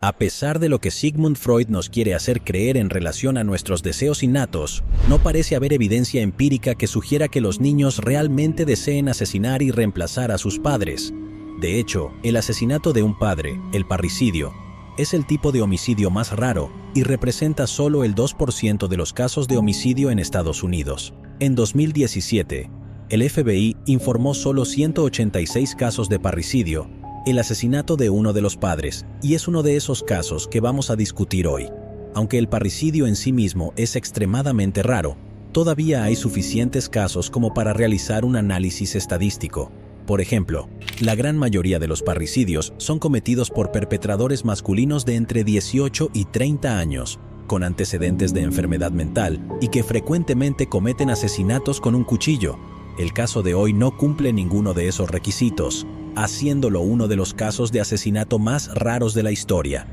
A pesar de lo que Sigmund Freud nos quiere hacer creer en relación a nuestros deseos innatos, no parece haber evidencia empírica que sugiera que los niños realmente deseen asesinar y reemplazar a sus padres. De hecho, el asesinato de un padre, el parricidio, es el tipo de homicidio más raro y representa solo el 2% de los casos de homicidio en Estados Unidos. En 2017, el FBI informó solo 186 casos de parricidio, el asesinato de uno de los padres, y es uno de esos casos que vamos a discutir hoy. Aunque el parricidio en sí mismo es extremadamente raro, todavía hay suficientes casos como para realizar un análisis estadístico. Por ejemplo, la gran mayoría de los parricidios son cometidos por perpetradores masculinos de entre 18 y 30 años, con antecedentes de enfermedad mental y que frecuentemente cometen asesinatos con un cuchillo. El caso de hoy no cumple ninguno de esos requisitos, haciéndolo uno de los casos de asesinato más raros de la historia.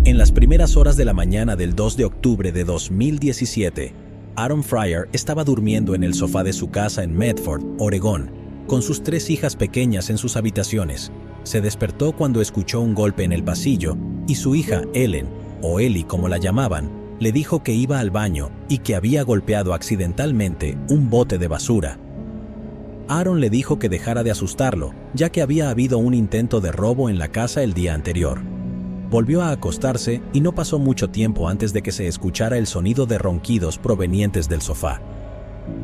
En las primeras horas de la mañana del 2 de octubre de 2017, Aaron Fryer estaba durmiendo en el sofá de su casa en Medford, Oregón, con sus 3 hijas pequeñas en sus habitaciones. Se despertó cuando escuchó un golpe en el pasillo y su hija Ellen, o Ellie como la llamaban, le dijo que iba al baño y que había golpeado accidentalmente un bote de basura. Aaron le dijo que dejara de asustarlo, ya que había habido un intento de robo en la casa el día anterior. Volvió a acostarse y no pasó mucho tiempo antes de que se escuchara el sonido de ronquidos provenientes del sofá.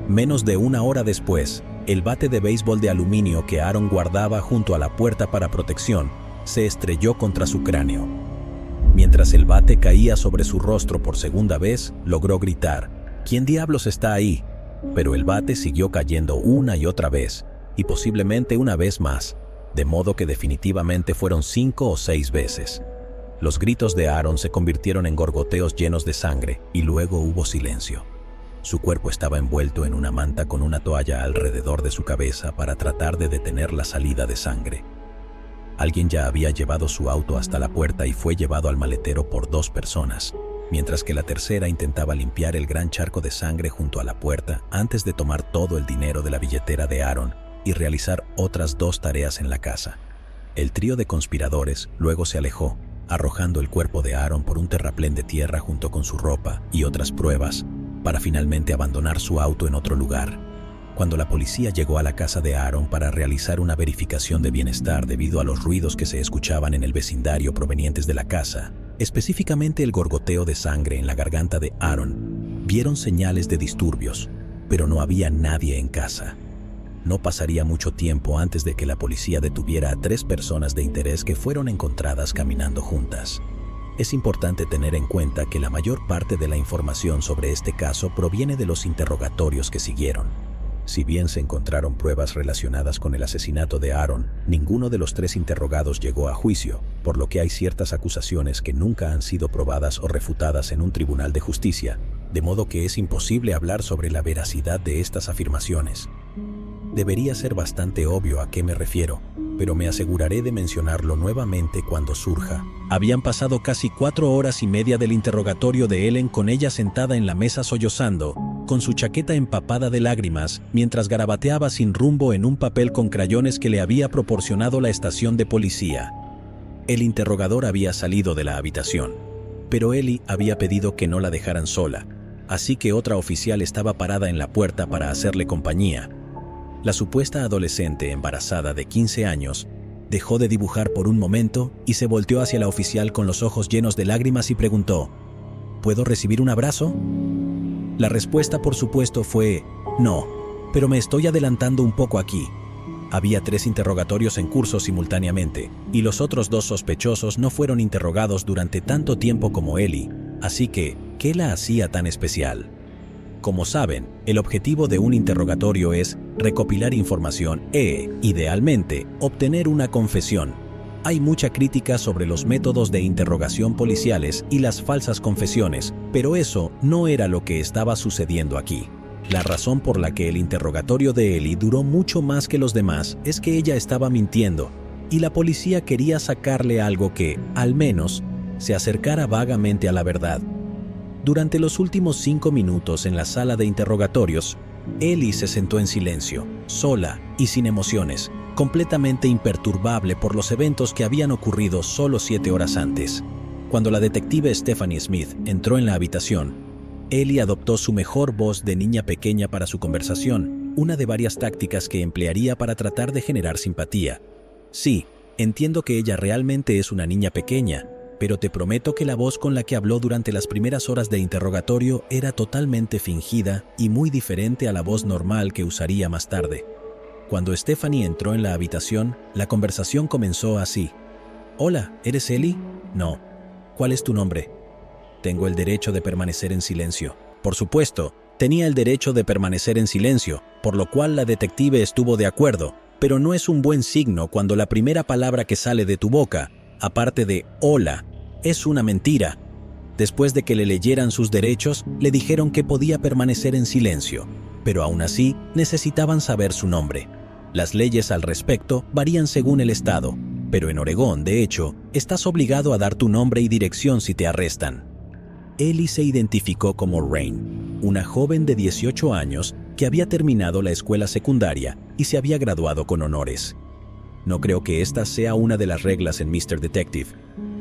Menos de una hora después, el bate de béisbol de aluminio que Aaron guardaba junto a la puerta para protección se estrelló contra su cráneo. Mientras el bate caía sobre su rostro por segunda vez, logró gritar: ¿Quién diablos está ahí? Pero el bate siguió cayendo una y otra vez, y posiblemente una vez más, de modo que definitivamente fueron 5 o 6 veces. Los gritos de Aaron se convirtieron en gorgoteos llenos de sangre, y luego hubo silencio. Su cuerpo estaba envuelto en una manta con una toalla alrededor de su cabeza para tratar de detener la salida de sangre. Alguien ya había llevado su auto hasta la puerta y fue llevado al maletero por 2 personas. Mientras que la tercera intentaba limpiar el gran charco de sangre junto a la puerta antes de tomar todo el dinero de la billetera de Aaron y realizar otras 2 tareas en la casa. El trío de conspiradores luego se alejó, arrojando el cuerpo de Aaron por un terraplén de tierra junto con su ropa y otras pruebas, para finalmente abandonar su auto en otro lugar. Cuando la policía llegó a la casa de Aaron para realizar una verificación de bienestar debido a los ruidos que se escuchaban en el vecindario provenientes de la casa, específicamente el gorgoteo de sangre en la garganta de Aaron, vieron señales de disturbios, pero no había nadie en casa. No pasaría mucho tiempo antes de que la policía detuviera a 3 personas de interés que fueron encontradas caminando juntas. Es importante tener en cuenta que la mayor parte de la información sobre este caso proviene de los interrogatorios que siguieron. Si bien se encontraron pruebas relacionadas con el asesinato de Aaron, ninguno de los 3 interrogados llegó a juicio, por lo que hay ciertas acusaciones que nunca han sido probadas o refutadas en un tribunal de justicia, de modo que es imposible hablar sobre la veracidad de estas afirmaciones. Debería ser bastante obvio a qué me refiero, pero me aseguraré de mencionarlo nuevamente cuando surja. Habían pasado casi 4 horas y media del interrogatorio de Ellen con ella sentada en la mesa sollozando, con su chaqueta empapada de lágrimas, mientras garabateaba sin rumbo en un papel con crayones que le había proporcionado la estación de policía. El interrogador había salido de la habitación, pero Ellie había pedido que no la dejaran sola, así que otra oficial estaba parada en la puerta para hacerle compañía. La supuesta adolescente embarazada de 15 años dejó de dibujar por un momento y se volteó hacia la oficial con los ojos llenos de lágrimas y preguntó: ¿Puedo recibir un abrazo? La respuesta, por supuesto, fue: no, pero me estoy adelantando un poco aquí. Había 3 interrogatorios en curso simultáneamente, y los otros 2 sospechosos no fueron interrogados durante tanto tiempo como Ellie, así que, ¿qué la hacía tan especial? Como saben, el objetivo de un interrogatorio es recopilar información e, idealmente, obtener una confesión. Hay mucha crítica sobre los métodos de interrogación policiales y las falsas confesiones, pero eso no era lo que estaba sucediendo aquí. La razón por la que el interrogatorio de Ellie duró mucho más que los demás es que ella estaba mintiendo, y la policía quería sacarle algo que, al menos, se acercara vagamente a la verdad. Durante los últimos 5 minutos en la sala de interrogatorios, Ellie se sentó en silencio, sola y sin emociones, completamente imperturbable por los eventos que habían ocurrido solo 7 horas antes. Cuando la detective Stephanie Smith entró en la habitación, Ellie adoptó su mejor voz de niña pequeña para su conversación, una de varias tácticas que emplearía para tratar de generar simpatía. Sí, entiendo que ella realmente es una niña pequeña, pero te prometo que la voz con la que habló durante las primeras horas de interrogatorio era totalmente fingida y muy diferente a la voz normal que usaría más tarde. Cuando Stephanie entró en la habitación, la conversación comenzó así. «Hola, ¿eres Ellie? No. ¿Cuál es tu nombre?» «Tengo el derecho de permanecer en silencio». Por supuesto, tenía el derecho de permanecer en silencio, por lo cual la detective estuvo de acuerdo, pero no es un buen signo cuando la primera palabra que sale de tu boca, aparte de «hola», es una mentira. Después de que le leyeran sus derechos, le dijeron que podía permanecer en silencio, pero aún así necesitaban saber su nombre. Las leyes al respecto varían según el estado, pero en Oregón, de hecho, estás obligado a dar tu nombre y dirección si te arrestan. Ellie se identificó como Rain, una joven de 18 años que había terminado la escuela secundaria y se había graduado con honores. No creo que esta sea una de las reglas en Mr. Detective,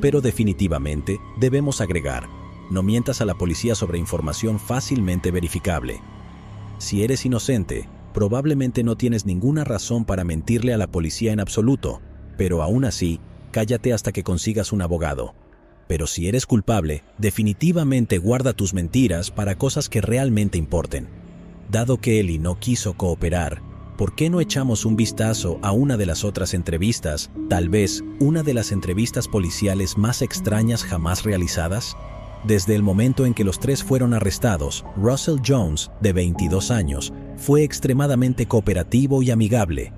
pero definitivamente debemos agregar: no mientas a la policía sobre información fácilmente verificable. Si eres inocente, probablemente no tienes ninguna razón para mentirle a la policía en absoluto, pero aún así, cállate hasta que consigas un abogado. Pero si eres culpable, definitivamente guarda tus mentiras para cosas que realmente importen. Dado que Ellie no quiso cooperar, ¿por qué no echamos un vistazo a una de las otras entrevistas, tal vez una de las entrevistas policiales más extrañas jamás realizadas? Desde el momento en que los tres fueron arrestados, Russell Jones, de 22 años, fue extremadamente cooperativo y amigable.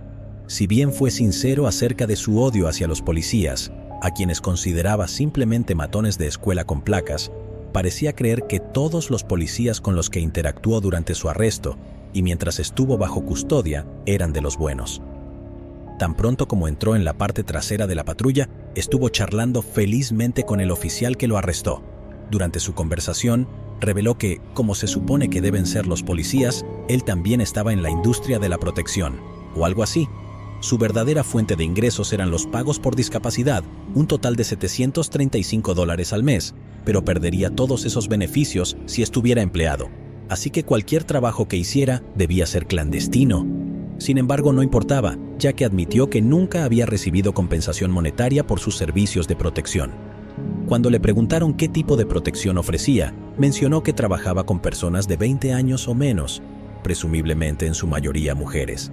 Si bien fue sincero acerca de su odio hacia los policías, a quienes consideraba simplemente matones de escuela con placas, parecía creer que todos los policías con los que interactuó durante su arresto y mientras estuvo bajo custodia eran de los buenos. Tan pronto como entró en la parte trasera de la patrulla, estuvo charlando felizmente con el oficial que lo arrestó. Durante su conversación, reveló que, como se supone que deben ser los policías, él también estaba en la industria de la protección, o algo así. Su verdadera fuente de ingresos eran los pagos por discapacidad, un total de $735 al mes, pero perdería todos esos beneficios si estuviera empleado. Así que cualquier trabajo que hiciera debía ser clandestino. Sin embargo, no importaba, ya que admitió que nunca había recibido compensación monetaria por sus servicios de protección. Cuando le preguntaron qué tipo de protección ofrecía, mencionó que trabajaba con personas de 20 años o menos, presumiblemente en su mayoría mujeres.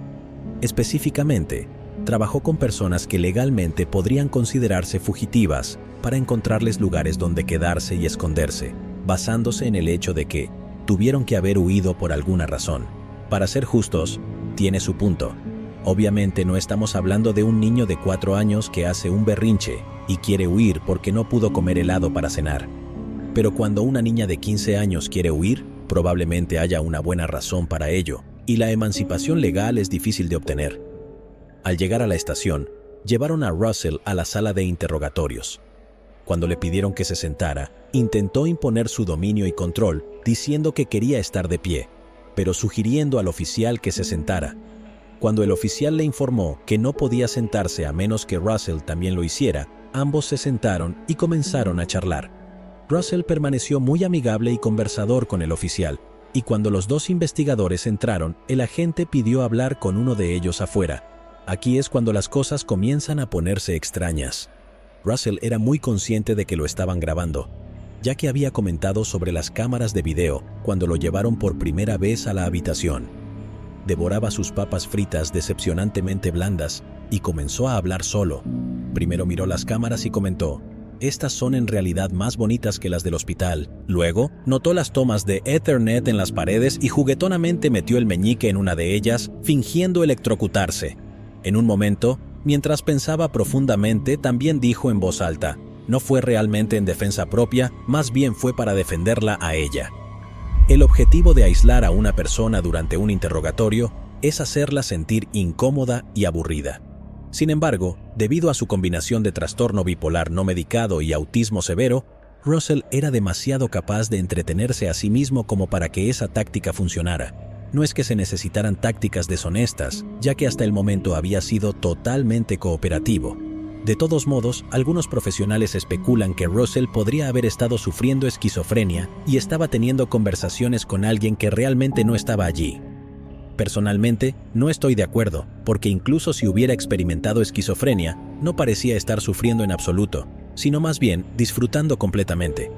Específicamente, trabajó con personas que legalmente podrían considerarse fugitivas para encontrarles lugares donde quedarse y esconderse, basándose en el hecho de que tuvieron que haber huido por alguna razón. Para ser justos, tiene su punto. Obviamente no estamos hablando de un niño de 4 años que hace un berrinche y quiere huir porque no pudo comer helado para cenar. Pero cuando una niña de 15 años quiere huir, probablemente haya una buena razón para ello, y la emancipación legal es difícil de obtener. Al llegar a la estación, llevaron a Russell a la sala de interrogatorios. Cuando le pidieron que se sentara, intentó imponer su dominio y control, diciendo que quería estar de pie, pero sugiriendo al oficial que se sentara. Cuando el oficial le informó que no podía sentarse a menos que Russell también lo hiciera, ambos se sentaron y comenzaron a charlar. Russell permaneció muy amigable y conversador con el oficial, y cuando los dos investigadores entraron, el agente pidió hablar con uno de ellos afuera. Aquí es cuando las cosas comienzan a ponerse extrañas. Russell era muy consciente de que lo estaban grabando, ya que había comentado sobre las cámaras de video cuando lo llevaron por primera vez a la habitación. Devoraba sus papas fritas decepcionantemente blandas y comenzó a hablar solo. Primero miró las cámaras y comentó: «Estas son en realidad más bonitas que las del hospital». Luego, notó las tomas de Ethernet en las paredes y juguetonamente metió el meñique en una de ellas, fingiendo electrocutarse. En un momento, mientras pensaba profundamente, también dijo en voz alta: «No fue realmente en defensa propia, más bien fue para defenderla a ella». El objetivo de aislar a una persona durante un interrogatorio es hacerla sentir incómoda y aburrida. Sin embargo, debido a su combinación de trastorno bipolar no medicado y autismo severo, Russell era demasiado capaz de entretenerse a sí mismo como para que esa táctica funcionara. No es que se necesitaran tácticas deshonestas, ya que hasta el momento había sido totalmente cooperativo. De todos modos, algunos profesionales especulan que Russell podría haber estado sufriendo esquizofrenia y estaba teniendo conversaciones con alguien que realmente no estaba allí. Personalmente, no estoy de acuerdo, porque incluso si hubiera experimentado esquizofrenia, no parecía estar sufriendo en absoluto, sino más bien disfrutando completamente.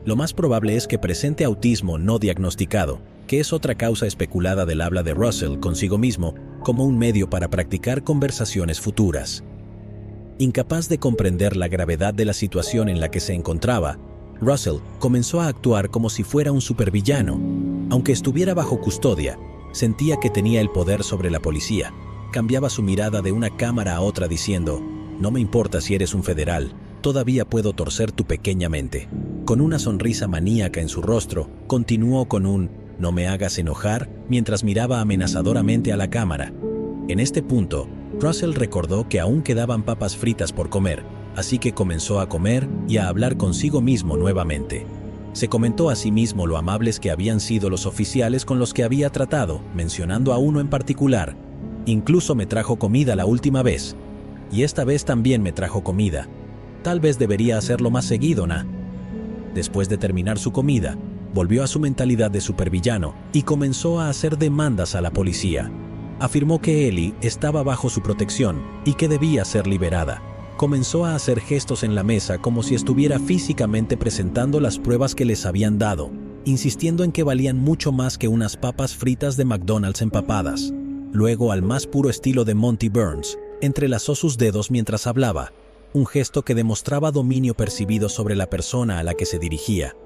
Lo más probable es que presente autismo no diagnosticado, que es otra causa especulada del habla de Russell consigo mismo como un medio para practicar conversaciones futuras. Incapaz de comprender la gravedad de la situación en la que se encontraba, Russell comenzó a actuar como si fuera un supervillano. Aunque estuviera bajo custodia, sentía que tenía el poder sobre la policía. Cambiaba su mirada de una cámara a otra diciendo: «No me importa si eres un federal, todavía puedo torcer tu pequeña mente». Con una sonrisa maníaca en su rostro, continuó con un «no me hagas enojar» mientras miraba amenazadoramente a la cámara. En este punto, Russell recordó que aún quedaban papas fritas por comer, así que comenzó a comer y a hablar consigo mismo nuevamente. Se comentó a sí mismo lo amables que habían sido los oficiales con los que había tratado, mencionando a uno en particular. «Incluso me trajo comida la última vez. Y esta vez también me trajo comida. Tal vez debería hacerlo más seguido, ¿no?». Después de terminar su comida, volvió a su mentalidad de supervillano y comenzó a hacer demandas a la policía. Afirmó que Ellie estaba bajo su protección y que debía ser liberada. Comenzó a hacer gestos en la mesa como si estuviera físicamente presentando las pruebas que les habían dado, insistiendo en que valían mucho más que unas papas fritas de McDonald's empapadas. Luego, al más puro estilo de Monty Burns, entrelazó sus dedos mientras hablaba, un gesto que demostraba dominio percibido sobre la persona a la que se dirigía.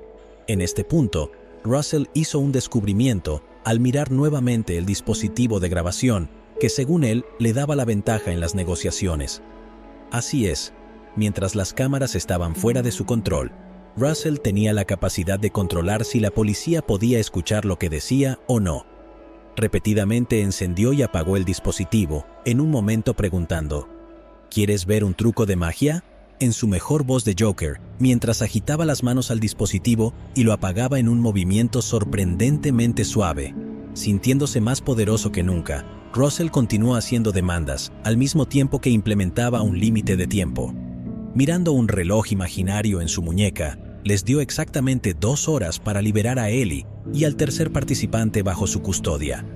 En este punto, Russell hizo un descubrimiento al mirar nuevamente el dispositivo de grabación, que según él le daba la ventaja en las negociaciones. Así es, mientras las cámaras estaban fuera de su control, Russell tenía la capacidad de controlar si la policía podía escuchar lo que decía o no. Repetidamente encendió y apagó el dispositivo, en un momento preguntando: «¿Quieres ver un truco de magia?», en su mejor voz de Joker, mientras agitaba las manos al dispositivo y lo apagaba en un movimiento sorprendentemente suave. Sintiéndose más poderoso que nunca, Russell continuó haciendo demandas, al mismo tiempo que implementaba un límite de tiempo. Mirando un reloj imaginario en su muñeca, les dio exactamente 2 horas para liberar a Ellie y al tercer participante bajo su custodia.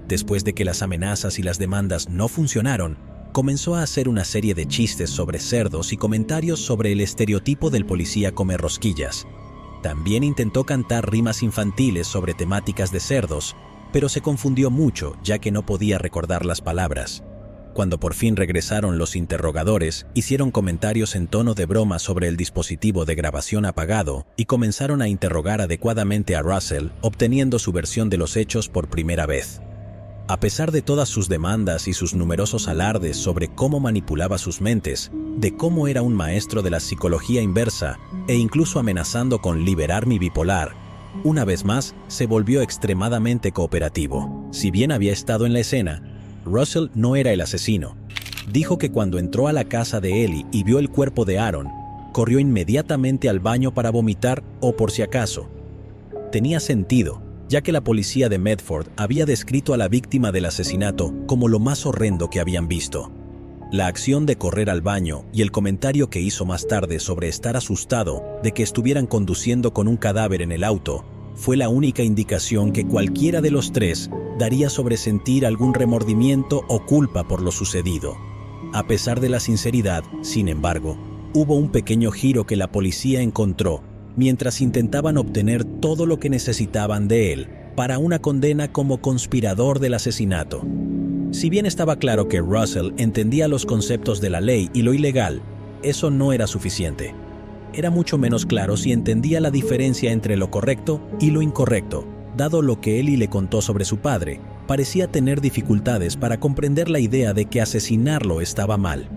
Después de que las amenazas y las demandas no funcionaron, comenzó a hacer una serie de chistes sobre cerdos y comentarios sobre el estereotipo del policía come rosquillas. También intentó cantar rimas infantiles sobre temáticas de cerdos, pero se confundió mucho ya que no podía recordar las palabras. Cuando por fin regresaron los interrogadores, hicieron comentarios en tono de broma sobre el dispositivo de grabación apagado y comenzaron a interrogar adecuadamente a Russell, obteniendo su versión de los hechos por primera vez. A pesar de todas sus demandas y sus numerosos alardes sobre cómo manipulaba sus mentes, de cómo era un maestro de la psicología inversa e incluso amenazando con liberar mi bipolar, una vez más se volvió extremadamente cooperativo. Si bien había estado en la escena, Russell no era el asesino. Dijo que cuando entró a la casa de Ellie y vio el cuerpo de Aaron, corrió inmediatamente al baño para vomitar o por si acaso. Tenía sentido, ya que la policía de Medford había descrito a la víctima del asesinato como lo más horrendo que habían visto. La acción de correr al baño y el comentario que hizo más tarde sobre estar asustado de que estuvieran conduciendo con un cadáver en el auto fue la única indicación que cualquiera de los tres daría sobre sentir algún remordimiento o culpa por lo sucedido. A pesar de la sinceridad, sin embargo, hubo un pequeño giro que la policía encontró mientras intentaban obtener todo lo que necesitaban de él para una condena como conspirador del asesinato. Si bien estaba claro que Russell entendía los conceptos de la ley y lo ilegal, eso no era suficiente. Era mucho menos claro si entendía la diferencia entre lo correcto y lo incorrecto. Dado lo que Ellie le contó sobre su padre, parecía tener dificultades para comprender la idea de que asesinarlo estaba mal.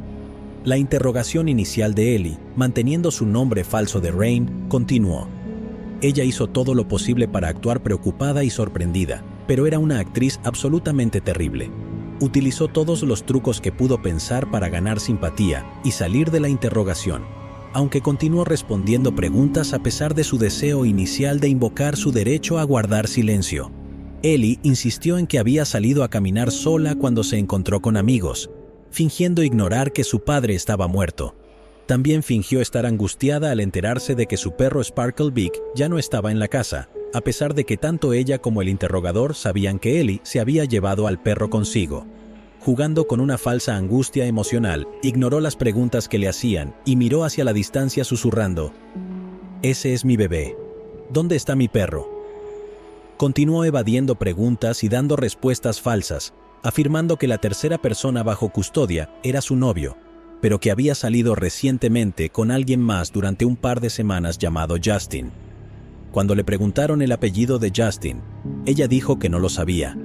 La interrogación inicial de Ellie, manteniendo su nombre falso de Rain, continuó. Ella hizo todo lo posible para actuar preocupada y sorprendida, pero era una actriz absolutamente terrible. Utilizó todos los trucos que pudo pensar para ganar simpatía y salir de la interrogación, aunque continuó respondiendo preguntas a pesar de su deseo inicial de invocar su derecho a guardar silencio. Ellie insistió en que había salido a caminar sola cuando se encontró con amigos. fingiendo ignorar que su padre estaba muerto. También fingió estar angustiada al enterarse de que su perro Sparkle Beak ya no estaba en la casa, a pesar de que tanto ella como el interrogador sabían que Ellie se había llevado al perro consigo. Jugando con una falsa angustia emocional, ignoró las preguntas que le hacían y miró hacia la distancia susurrando: «Ese es mi bebé. ¿Dónde está mi perro?». Continuó evadiendo preguntas y dando respuestas falsas, afirmando que la tercera persona bajo custodia era su novio, pero que había salido recientemente con alguien más durante un par de semanas llamado Justin. Cuando le preguntaron el apellido de Justin, ella dijo que no lo sabía.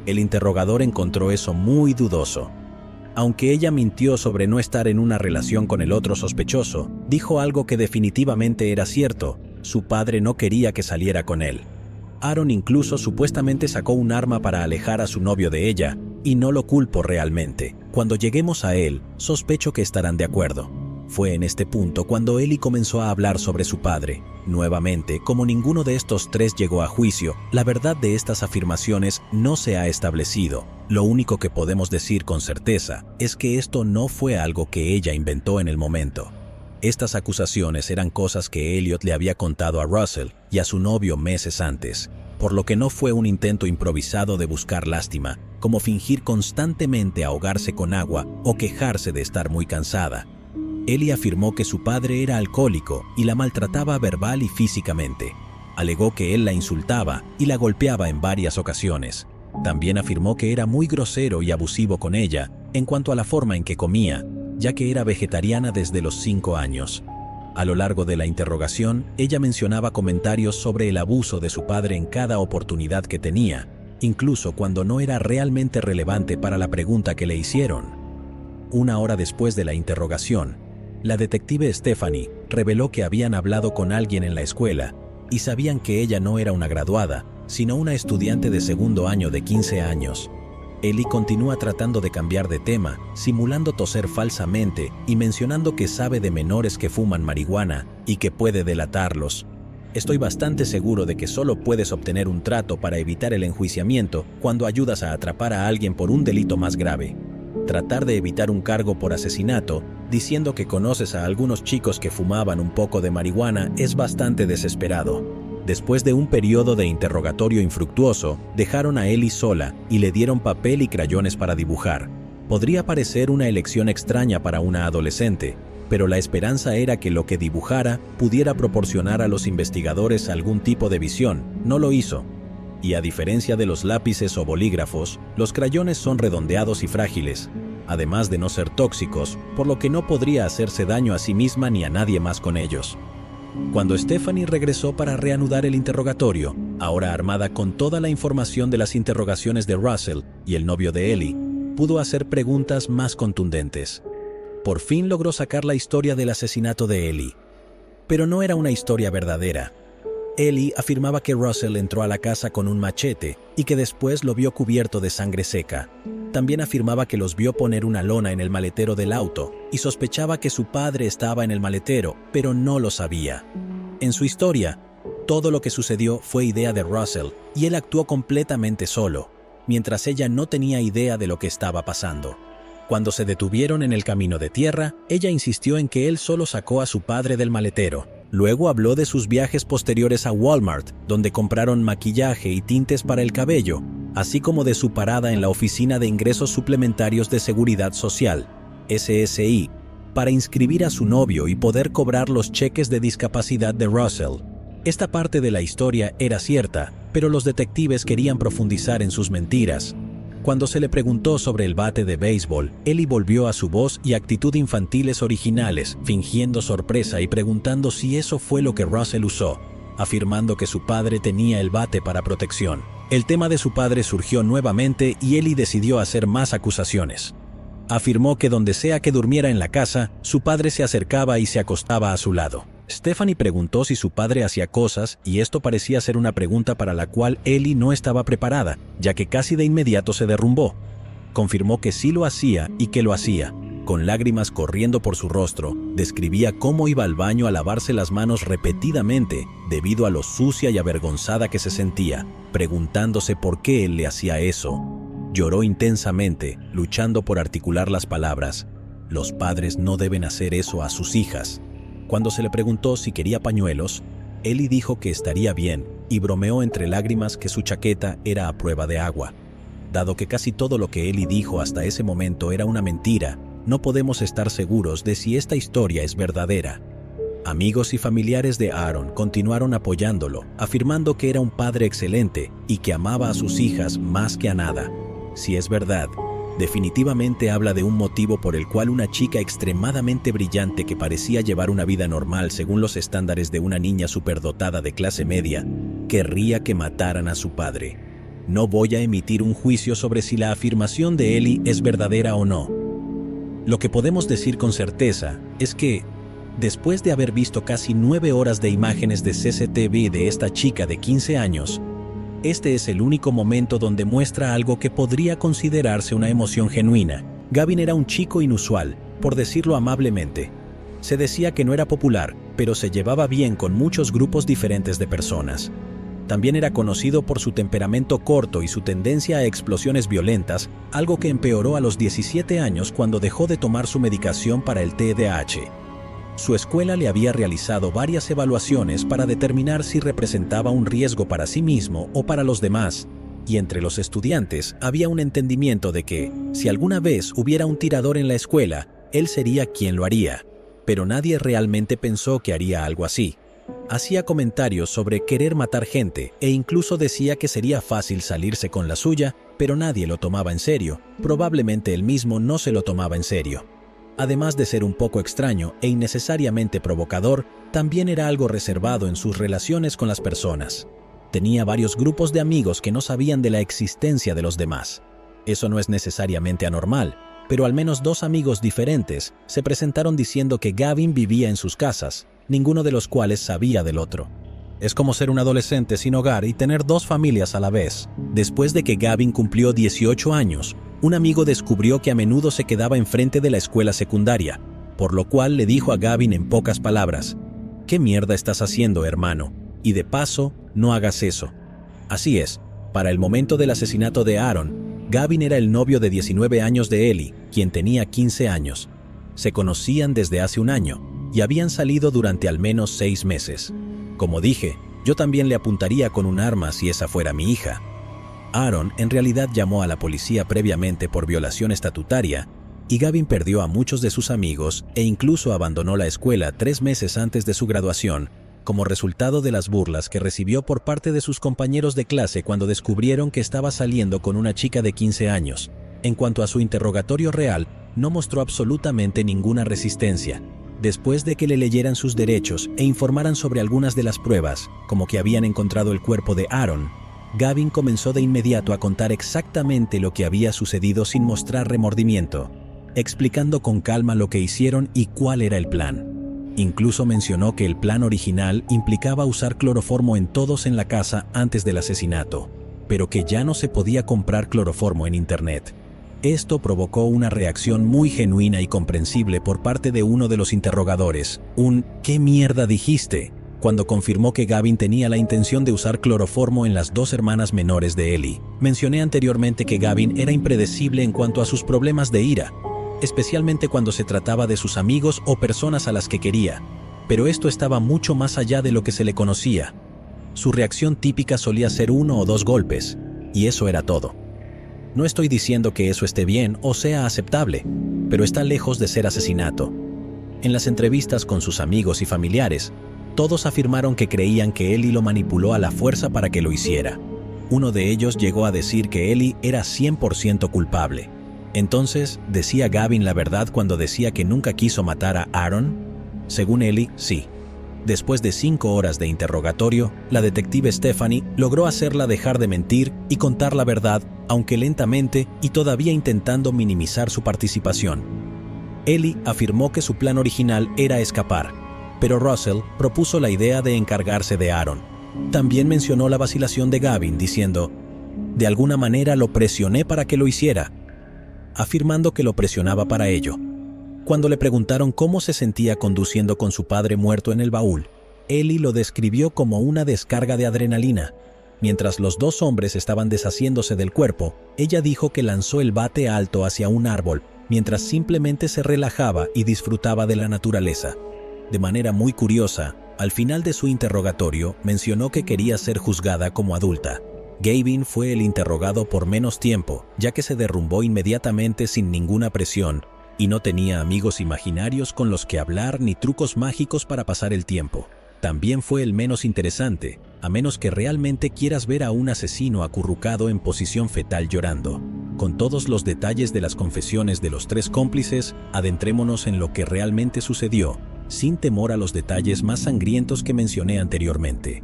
El interrogador encontró eso muy dudoso. Aunque ella mintió sobre no estar en una relación con el otro sospechoso, dijo algo que definitivamente era cierto: su padre no quería que saliera con él. Aaron incluso supuestamente sacó un arma para alejar a su novio de ella, y no lo culpo realmente. Cuando lleguemos a él, sospecho que estarán de acuerdo. Fue en este punto cuando Ellie comenzó a hablar sobre su padre. Nuevamente, como ninguno de estos tres llegó a juicio, la verdad de estas afirmaciones no se ha establecido. Lo único que podemos decir con certeza es que esto no fue algo que ella inventó en el momento. Estas acusaciones eran cosas que Elliot le había contado a Russell y a su novio meses antes, por lo que no fue un intento improvisado de buscar lástima, como fingir constantemente ahogarse con agua o quejarse de estar muy cansada. Ellie afirmó que su padre era alcohólico y la maltrataba verbal y físicamente. Alegó que él la insultaba y la golpeaba en varias ocasiones. También afirmó que era muy grosero y abusivo con ella en cuanto a la forma en que comía, ya que era vegetariana desde los 5 años. A lo largo de la interrogación, ella mencionaba comentarios sobre el abuso de su padre en cada oportunidad que tenía, incluso cuando no era realmente relevante para la pregunta que le hicieron. 1 hora después de la interrogación, la detective Stephanie reveló que habían hablado con alguien en la escuela y sabían que ella no era una graduada, sino una estudiante de segundo año de 15 años. Ellie continúa tratando de cambiar de tema, simulando toser falsamente y mencionando que sabe de menores que fuman marihuana y que puede delatarlos. Estoy bastante seguro de que solo puedes obtener un trato para evitar el enjuiciamiento cuando ayudas a atrapar a alguien por un delito más grave. Tratar de evitar un cargo por asesinato, diciendo que conoces a algunos chicos que fumaban un poco de marihuana, es bastante desesperado. Después de un periodo de interrogatorio infructuoso, dejaron a Ellie sola y le dieron papel y crayones para dibujar. Podría parecer una elección extraña para una adolescente, pero la esperanza era que lo que dibujara pudiera proporcionar a los investigadores algún tipo de visión. No lo hizo. Y a diferencia de los lápices o bolígrafos, los crayones son redondeados y frágiles, además de no ser tóxicos, por lo que no podría hacerse daño a sí misma ni a nadie más con ellos. Cuando Stephanie regresó para reanudar el interrogatorio, ahora armada con toda la información de las interrogaciones de Russell y el novio de Ellie, pudo hacer preguntas más contundentes. Por fin logró sacar la historia del asesinato de Ellie. Pero no era una historia verdadera. Ellie afirmaba que Russell entró a la casa con un machete y que después lo vio cubierto de sangre seca. También afirmaba que los vio poner una lona en el maletero del auto y sospechaba que su padre estaba en el maletero, pero no lo sabía. En su historia, todo lo que sucedió fue idea de Russell y él actuó completamente solo, mientras ella no tenía idea de lo que estaba pasando. Cuando se detuvieron en el camino de tierra, ella insistió en que él solo sacó a su padre del maletero. Luego habló de sus viajes posteriores a Walmart, donde compraron maquillaje y tintes para el cabello, así como de su parada en la Oficina de Ingresos Suplementarios de Seguridad Social, SSI, para inscribir a su novio y poder cobrar los cheques de discapacidad de Russell. Esta parte de la historia era cierta, pero los detectives querían profundizar en sus mentiras. Cuando se le preguntó sobre el bate de béisbol, Ellie volvió a su voz y actitud infantiles originales, fingiendo sorpresa y preguntando si eso fue lo que Russell usó, afirmando que su padre tenía el bate para protección. El tema de su padre surgió nuevamente y Ellie decidió hacer más acusaciones. Afirmó que donde sea que durmiera en la casa, su padre se acercaba y se acostaba a su lado. Stephanie preguntó si su padre hacía cosas y esto parecía ser una pregunta para la cual Ellie no estaba preparada, ya que casi de inmediato se derrumbó. Confirmó que sí lo hacía y que lo hacía. Con lágrimas corriendo por su rostro, describía cómo iba al baño a lavarse las manos repetidamente debido a lo sucia y avergonzada que se sentía, preguntándose por qué él le hacía eso. Lloró intensamente, luchando por articular las palabras. Los padres no deben hacer eso a sus hijas. Cuando se le preguntó si quería pañuelos, Ellie dijo que estaría bien y bromeó entre lágrimas que su chaqueta era a prueba de agua. Dado que casi todo lo que Ellie dijo hasta ese momento era una mentira, no podemos estar seguros de si esta historia es verdadera. Amigos y familiares de Aaron continuaron apoyándolo, afirmando que era un padre excelente y que amaba a sus hijas más que a nada. Si es verdad, definitivamente habla de un motivo por el cual una chica extremadamente brillante que parecía llevar una vida normal según los estándares de una niña superdotada de clase media, querría que mataran a su padre. No voy a emitir un juicio sobre si la afirmación de Ellie es verdadera o no. Lo que podemos decir con certeza es que, después de haber visto casi 9 horas de imágenes de CCTV de esta chica de 15 años, este es el único momento donde muestra algo que podría considerarse una emoción genuina. Gavin era un chico inusual, por decirlo amablemente. Se decía que no era popular, pero se llevaba bien con muchos grupos diferentes de personas. También era conocido por su temperamento corto y su tendencia a explosiones violentas, algo que empeoró a los 17 años cuando dejó de tomar su medicación para el TDAH. Su escuela le había realizado varias evaluaciones para determinar si representaba un riesgo para sí mismo o para los demás, y entre los estudiantes había un entendimiento de que, si alguna vez hubiera un tirador en la escuela, él sería quien lo haría, pero nadie realmente pensó que haría algo así. Hacía comentarios sobre querer matar gente e incluso decía que sería fácil salirse con la suya, pero nadie lo tomaba en serio. Probablemente él mismo no se lo tomaba en serio. Además de ser un poco extraño e innecesariamente provocador, también era algo reservado en sus relaciones con las personas. Tenía varios grupos de amigos que no sabían de la existencia de los demás. Eso no es necesariamente anormal, pero al menos 2 amigos diferentes se presentaron diciendo que Gavin vivía en sus casas, ninguno de los cuales sabía del otro. Es como ser un adolescente sin hogar y tener 2 familias a la vez. Después de que Gavin cumplió 18 años, un amigo descubrió que a menudo se quedaba enfrente de la escuela secundaria, por lo cual le dijo a Gavin en pocas palabras: «¿Qué mierda estás haciendo, hermano? Y de paso, no hagas eso». Así es, para el momento del asesinato de Aaron, Gavin era el novio de 19 años de Ellie, quien tenía 15 años. Se conocían desde hace un año y habían salido durante al menos 6 meses. Como dije, yo también le apuntaría con un arma si esa fuera mi hija. Aaron en realidad llamó a la policía previamente por violación estatutaria y Gavin perdió a muchos de sus amigos e incluso abandonó la escuela 3 meses antes de su graduación, como resultado de las burlas que recibió por parte de sus compañeros de clase cuando descubrieron que estaba saliendo con una chica de 15 años. En cuanto a su interrogatorio real, no mostró absolutamente ninguna resistencia. Después de que le leyeran sus derechos e informaran sobre algunas de las pruebas, como que habían encontrado el cuerpo de Aaron, Gavin comenzó de inmediato a contar exactamente lo que había sucedido sin mostrar remordimiento, explicando con calma lo que hicieron y cuál era el plan. Incluso mencionó que el plan original implicaba usar cloroformo en todos en la casa antes del asesinato, pero que ya no se podía comprar cloroformo en internet. Esto provocó una reacción muy genuina y comprensible por parte de uno de los interrogadores, un «¿Qué mierda dijiste?», cuando confirmó que Gavin tenía la intención de usar cloroformo en las 2 hermanas menores de Ellie. Mencioné anteriormente que Gavin era impredecible en cuanto a sus problemas de ira, especialmente cuando se trataba de sus amigos o personas a las que quería, pero esto estaba mucho más allá de lo que se le conocía. Su reacción típica solía ser 1 o 2 golpes, y eso era todo. No estoy diciendo que eso esté bien o sea aceptable, pero está lejos de ser asesinato. En las entrevistas con sus amigos y familiares, todos afirmaron que creían que Ellie lo manipuló a la fuerza para que lo hiciera. Uno de ellos llegó a decir que Ellie era 100% culpable. Entonces, ¿decía Gavin la verdad cuando decía que nunca quiso matar a Aaron? Según Ellie, sí. Después de 5 horas de interrogatorio, la detective Stephanie logró hacerla dejar de mentir y contar la verdad, aunque lentamente y todavía intentando minimizar su participación. Ellie afirmó que su plan original era escapar, pero Russell propuso la idea de encargarse de Aaron. También mencionó la vacilación de Gavin diciendo: «De alguna manera lo presioné para que lo hiciera», afirmando que lo presionaba para ello. Cuando le preguntaron cómo se sentía conduciendo con su padre muerto en el baúl, Ellie lo describió como una descarga de adrenalina. Mientras los dos hombres estaban deshaciéndose del cuerpo, ella dijo que lanzó el bate alto hacia un árbol, mientras simplemente se relajaba y disfrutaba de la naturaleza. De manera muy curiosa, al final de su interrogatorio, mencionó que quería ser juzgada como adulta. Gavin fue el interrogado por menos tiempo, ya que se derrumbó inmediatamente sin ninguna presión, y no tenía amigos imaginarios con los que hablar ni trucos mágicos para pasar el tiempo. También fue el menos interesante, a menos que realmente quieras ver a un asesino acurrucado en posición fetal llorando. Con todos los detalles de las confesiones de los tres cómplices, adentrémonos en lo que realmente sucedió, sin temor a los detalles más sangrientos que mencioné anteriormente.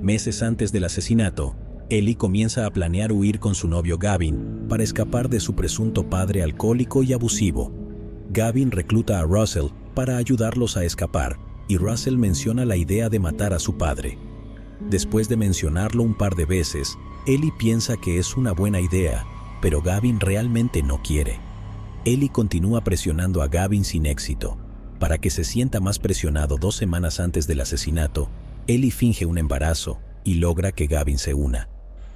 Meses antes del asesinato, Ellie comienza a planear huir con su novio Gavin para escapar de su presunto padre alcohólico y abusivo. Gavin recluta a Russell para ayudarlos a escapar, y Russell menciona la idea de matar a su padre. Después de mencionarlo un par de veces, Ellie piensa que es una buena idea, pero Gavin realmente no quiere. Ellie continúa presionando a Gavin sin éxito. Para que se sienta más presionado 2 semanas antes del asesinato, Ellie finge un embarazo y logra que Gavin se una.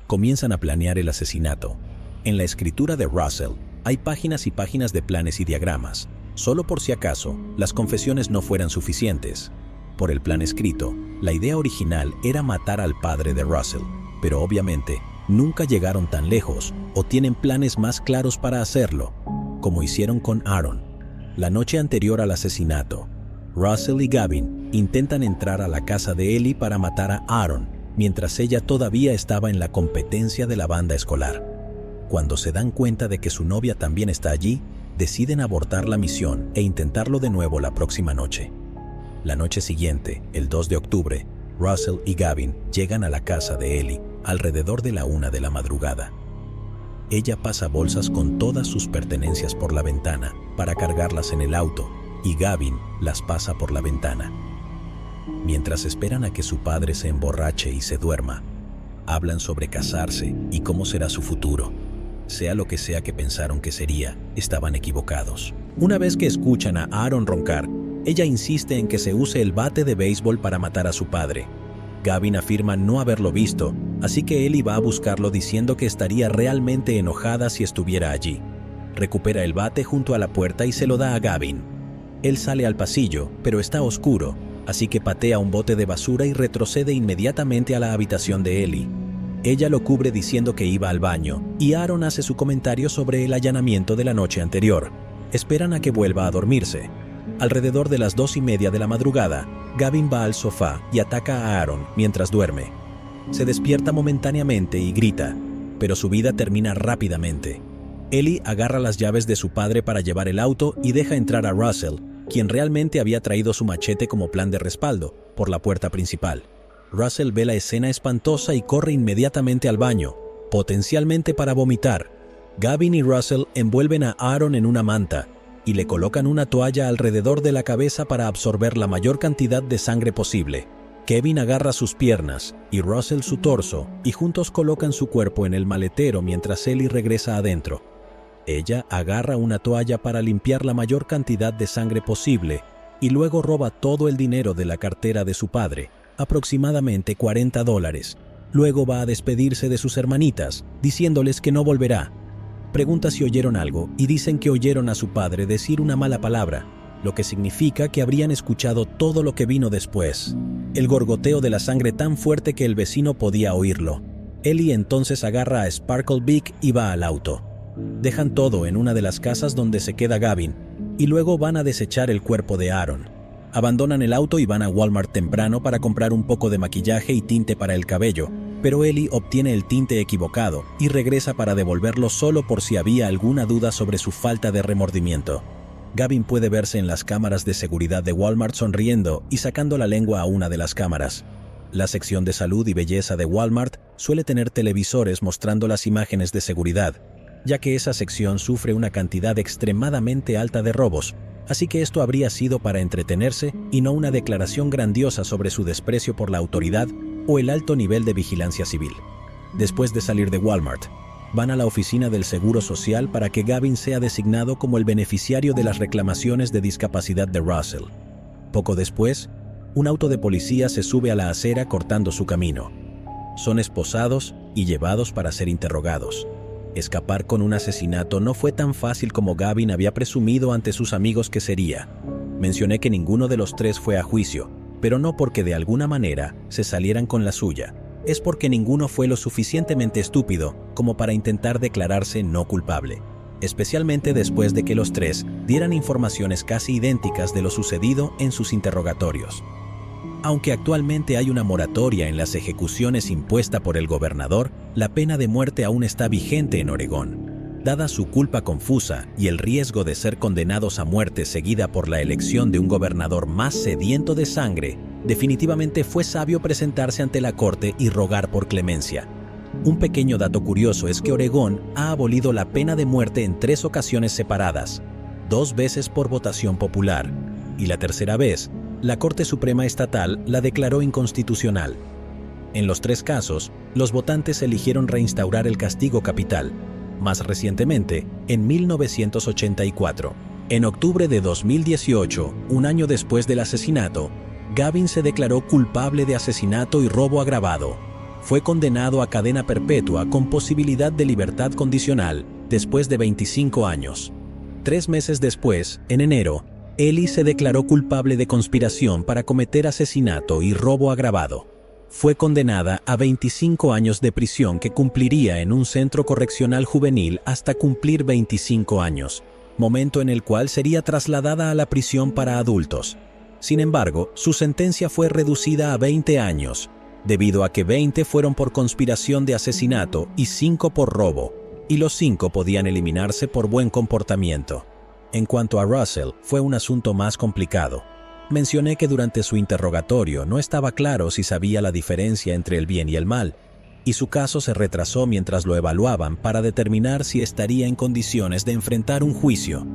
Comienzan a planear el asesinato. En la escritura de Russell hay páginas y páginas de planes y diagramas, solo por si acaso las confesiones no fueran suficientes. Por el plan escrito, la idea original era matar al padre de Russell, pero obviamente nunca llegaron tan lejos o tienen planes más claros para hacerlo, como hicieron con Aaron. La noche anterior al asesinato, Russell y Gavin intentan entrar a la casa de Ellie para matar a Aaron, mientras ella todavía estaba en la competencia de la banda escolar. Cuando se dan cuenta de que su novia también está allí, deciden abortar la misión e intentarlo de nuevo la próxima noche. La noche siguiente, el 2 de octubre, Russell y Gavin llegan a la casa de Ellie alrededor de la 1 de la madrugada. Ella pasa bolsas con todas sus pertenencias por la ventana para cargarlas en el auto, y Gavin las pasa por la ventana. Mientras esperan a que su padre se emborrache y se duerma, hablan sobre casarse y cómo será su futuro. Sea lo que sea que pensaron que sería, estaban equivocados. Una vez que escuchan a Aaron roncar, ella insiste en que se use el bate de béisbol para matar a su padre. Gavin afirma no haberlo visto, así que Ellie va a buscarlo diciendo que estaría realmente enojada si estuviera allí. Recupera el bate junto a la puerta y se lo da a Gavin. Él sale al pasillo, pero está oscuro, así que patea un bote de basura y retrocede inmediatamente a la habitación de Ellie. Ella lo cubre diciendo que iba al baño, y Aaron hace su comentario sobre el allanamiento de la noche anterior. Esperan a que vuelva a dormirse. Alrededor de las 2:30 de la madrugada, Gavin va al sofá y ataca a Aaron mientras duerme. Se despierta momentáneamente y grita, pero su vida termina rápidamente. Ellie agarra las llaves de su padre para llevar el auto y deja entrar a Russell, quien realmente había traído su machete como plan de respaldo, por la puerta principal. Russell ve la escena espantosa y corre inmediatamente al baño, potencialmente para vomitar. Gavin y Russell envuelven a Aaron en una manta y le colocan una toalla alrededor de la cabeza para absorber la mayor cantidad de sangre posible. Kevin agarra sus piernas y Russell su torso y juntos colocan su cuerpo en el maletero mientras Ellie regresa adentro. Ella agarra una toalla para limpiar la mayor cantidad de sangre posible y luego roba todo el dinero de la cartera de su padre, aproximadamente $40. Luego va a despedirse de sus hermanitas, diciéndoles que no volverá. Pregunta si oyeron algo y dicen que oyeron a su padre decir una mala palabra, lo que significa que habrían escuchado todo lo que vino después. El gorgoteo de la sangre tan fuerte que el vecino podía oírlo. Ellie entonces agarra a Sparkle Beak y va al auto. Dejan todo en una de las casas donde se queda Gavin, y luego van a desechar el cuerpo de Aaron. Abandonan el auto y van a Walmart temprano para comprar un poco de maquillaje y tinte para el cabello, pero Ellie obtiene el tinte equivocado y regresa para devolverlo solo por si había alguna duda sobre su falta de remordimiento. Gavin puede verse en las cámaras de seguridad de Walmart sonriendo y sacando la lengua a una de las cámaras. La sección de salud y belleza de Walmart suele tener televisores mostrando las imágenes de seguridad, ya que esa sección sufre una cantidad extremadamente alta de robos, así que esto habría sido para entretenerse y no una declaración grandiosa sobre su desprecio por la autoridad o el alto nivel de vigilancia civil. Después de salir de Walmart, van a la oficina del Seguro Social para que Gavin sea designado como el beneficiario de las reclamaciones de discapacidad de Russell. Poco después, un auto de policía se sube a la acera cortando su camino. son esposados y llevados para ser interrogados. Escapar con un asesinato no fue tan fácil como Gavin había presumido ante sus amigos que sería. Mencioné que ninguno de los tres fue a juicio, pero no porque de alguna manera se salieran con la suya. Es porque ninguno fue lo suficientemente estúpido como para intentar declararse no culpable, especialmente después de que los tres dieran informaciones casi idénticas de lo sucedido en sus interrogatorios. Aunque actualmente hay una moratoria en las ejecuciones impuesta por el gobernador, la pena de muerte aún está vigente en Oregón. Dada su culpa confusa y el riesgo de ser condenados a muerte seguida por la elección de un gobernador más sediento de sangre, definitivamente fue sabio presentarse ante la corte y rogar por clemencia. Un pequeño dato curioso es que Oregón ha abolido la pena de muerte en 3 ocasiones separadas, 2 veces por votación popular, y la tercera vez, la Corte Suprema Estatal la declaró inconstitucional. En los 3 casos, los votantes eligieron reinstaurar el castigo capital, más recientemente, en 1984. En octubre de 2018, un año después del asesinato, Gavin se declaró culpable de asesinato y robo agravado. Fue condenado a cadena perpetua con posibilidad de libertad condicional después de 25 años. 3 meses después, en enero, Ellie se declaró culpable de conspiración para cometer asesinato y robo agravado. Fue condenada a 25 años de prisión que cumpliría en un centro correccional juvenil hasta cumplir 25 años, momento en el cual sería trasladada a la prisión para adultos. Sin embargo, su sentencia fue reducida a 20 años, debido a que 20 fueron por conspiración de asesinato y 5 por robo, y los 5 podían eliminarse por buen comportamiento. En cuanto a Russell, fue un asunto más complicado. Mencioné que durante su interrogatorio no estaba claro si sabía la diferencia entre el bien y el mal, y su caso se retrasó mientras lo evaluaban para determinar si estaría en condiciones de enfrentar un juicio.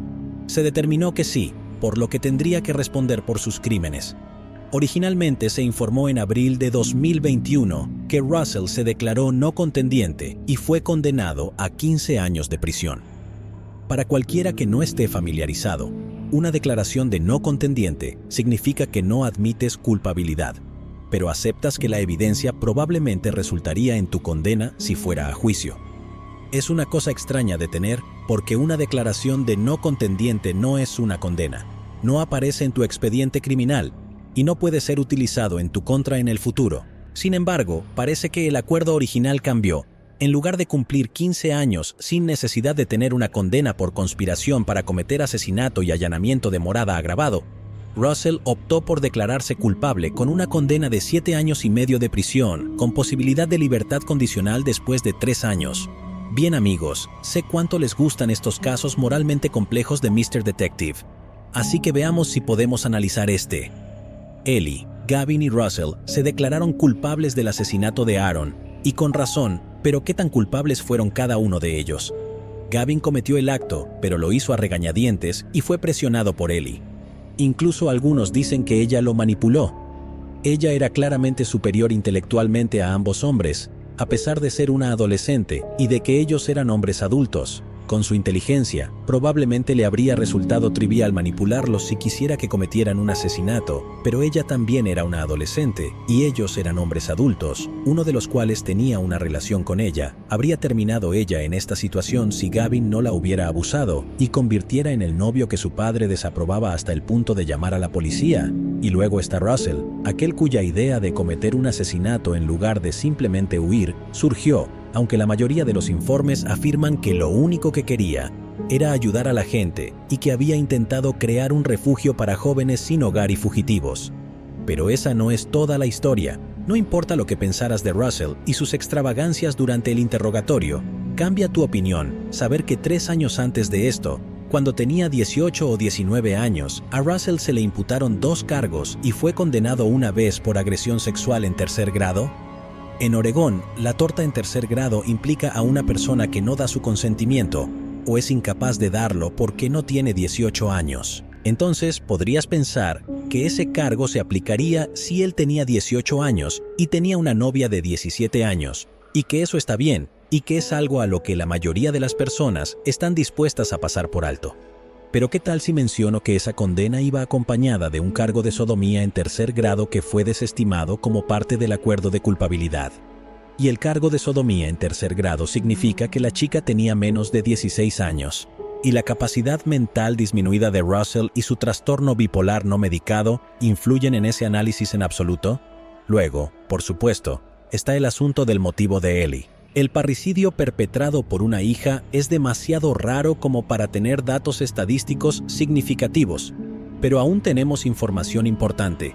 Se determinó que sí, por lo que tendría que responder por sus crímenes. Originalmente se informó en abril de 2021 que Russell se declaró no contendiente y fue condenado a 15 años de prisión. Para cualquiera que no esté familiarizado, una declaración de no contendiente significa que no admites culpabilidad, pero aceptas que la evidencia probablemente resultaría en tu condena si fuera a juicio. Es una cosa extraña de tener porque una declaración de no contendiente no es una condena, no aparece en tu expediente criminal y no puede ser utilizado en tu contra en el futuro. Sin embargo, parece que el acuerdo original cambió. En lugar de cumplir 15 años sin necesidad de tener una condena por conspiración para cometer asesinato y allanamiento de morada agravado, Russell optó por declararse culpable con una condena de 7 años y medio de prisión, con posibilidad de libertad condicional después de 3 años. Bien amigos, sé cuánto les gustan estos casos moralmente complejos de Mr. Detective. Así que veamos si podemos analizar este. Ellie, Gavin y Russell se declararon culpables del asesinato de Aaron, y con razón, pero ¿qué tan culpables fueron cada uno de ellos? Gavin cometió el acto, pero lo hizo a regañadientes y fue presionado por Ellie. Incluso algunos dicen que ella lo manipuló. Ella era claramente superior intelectualmente a ambos hombres, a pesar de ser una adolescente y de que ellos eran hombres adultos. Con su inteligencia, probablemente le habría resultado trivial manipularlos si quisiera que cometieran un asesinato, pero ella también era una adolescente, y ellos eran hombres adultos, uno de los cuales tenía una relación con ella. Habría terminado ella en esta situación si Gavin no la hubiera abusado y convirtiera en el novio que su padre desaprobaba hasta el punto de llamar a la policía. Y luego está Russell, aquel cuya idea de cometer un asesinato en lugar de simplemente huir, surgió, aunque la mayoría de los informes afirman que lo único que quería era ayudar a la gente y que había intentado crear un refugio para jóvenes sin hogar y fugitivos. Pero esa no es toda la historia. No importa lo que pensaras de Russell y sus extravagancias durante el interrogatorio, cambia tu opinión saber que 3 años antes de esto, cuando tenía 18 o 19 años, a Russell se le imputaron 2 cargos y fue condenado una vez por agresión sexual en 3er grado. En Oregón, la torta en 3er grado implica a una persona que no da su consentimiento o es incapaz de darlo porque no tiene 18 años. Entonces, podrías pensar que ese cargo se aplicaría si él tenía 18 años y tenía una novia de 17 años, y que eso está bien, y que es algo a lo que la mayoría de las personas están dispuestas a pasar por alto. Pero ¿qué tal si menciono que esa condena iba acompañada de un cargo de sodomía en 3er grado que fue desestimado como parte del acuerdo de culpabilidad? y el cargo de sodomía en tercer grado significa que la chica tenía menos de 16 años. ¿Y la capacidad mental disminuida de Russell y su trastorno bipolar no medicado influyen en ese análisis en absoluto? Luego, por supuesto, está el asunto del motivo de Ellie. El parricidio perpetrado por una hija es demasiado raro como para tener datos estadísticos significativos, pero aún tenemos información importante.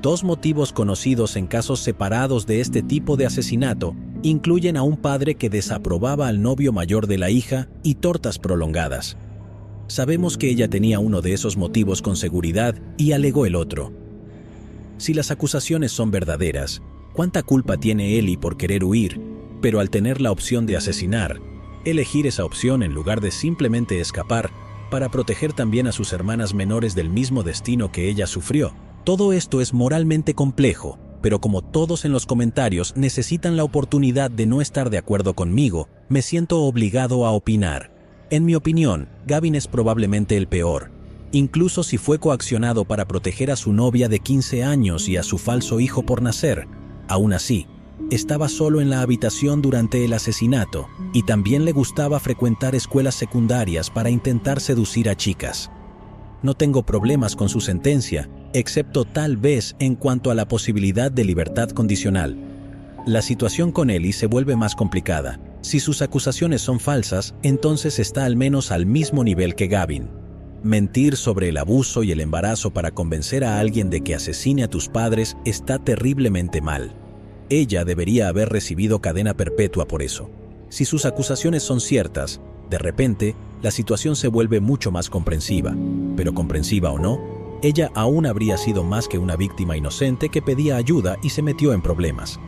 2 motivos conocidos en casos separados de este tipo de asesinato incluyen a un padre que desaprobaba al novio mayor de la hija y tortas prolongadas. Sabemos que ella tenía uno de esos motivos con seguridad y alegó el otro. Si las acusaciones son verdaderas, ¿cuánta culpa tiene Ellie por querer huir, pero al tener la opción de asesinar, elegir esa opción en lugar de simplemente escapar para proteger también a sus hermanas menores del mismo destino que ella sufrió? Todo esto es moralmente complejo, pero como todos en los comentarios necesitan la oportunidad de no estar de acuerdo conmigo, me siento obligado a opinar. En mi opinión, Gavin es probablemente el peor, incluso si fue coaccionado para proteger a su novia de 15 años y a su falso hijo por nacer. Aún así, estaba solo en la habitación durante el asesinato y también le gustaba frecuentar escuelas secundarias para intentar seducir a chicas. No tengo problemas con su sentencia, excepto tal vez en cuanto a la posibilidad de libertad condicional. La situación con Ellie se vuelve más complicada. Si sus acusaciones son falsas, entonces está al menos al mismo nivel que Gavin. Mentir sobre el abuso y el embarazo para convencer a alguien de que asesine a tus padres está terriblemente mal. Ella debería haber recibido cadena perpetua por eso. Si sus acusaciones son ciertas, de repente, la situación se vuelve mucho más comprensiva. Pero comprensiva o no, ella aún habría sido más que una víctima inocente que pedía ayuda y se metió en problemas.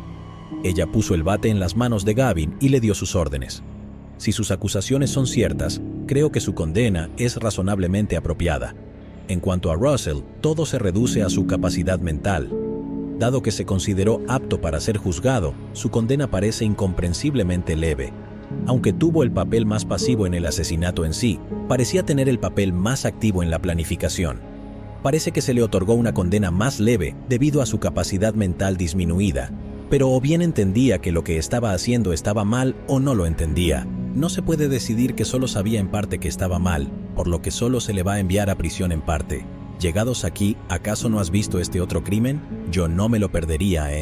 Ella puso el bate en las manos de Gavin y le dio sus órdenes. Si sus acusaciones son ciertas, creo que su condena es razonablemente apropiada. En cuanto a Russell, todo se reduce a su capacidad mental. Dado que se consideró apto para ser juzgado, su condena parece incomprensiblemente leve. Aunque tuvo el papel más pasivo en el asesinato en sí, parecía tener el papel más activo en la planificación. Parece que se le otorgó una condena más leve debido a su capacidad mental disminuida, pero o bien entendía que lo que estaba haciendo estaba mal o no lo entendía. No se puede decidir que solo sabía en parte que estaba mal, por lo que solo se le va a enviar a prisión en parte. Llegados aquí, ¿acaso no has visto este otro crimen? Yo no me lo perdería,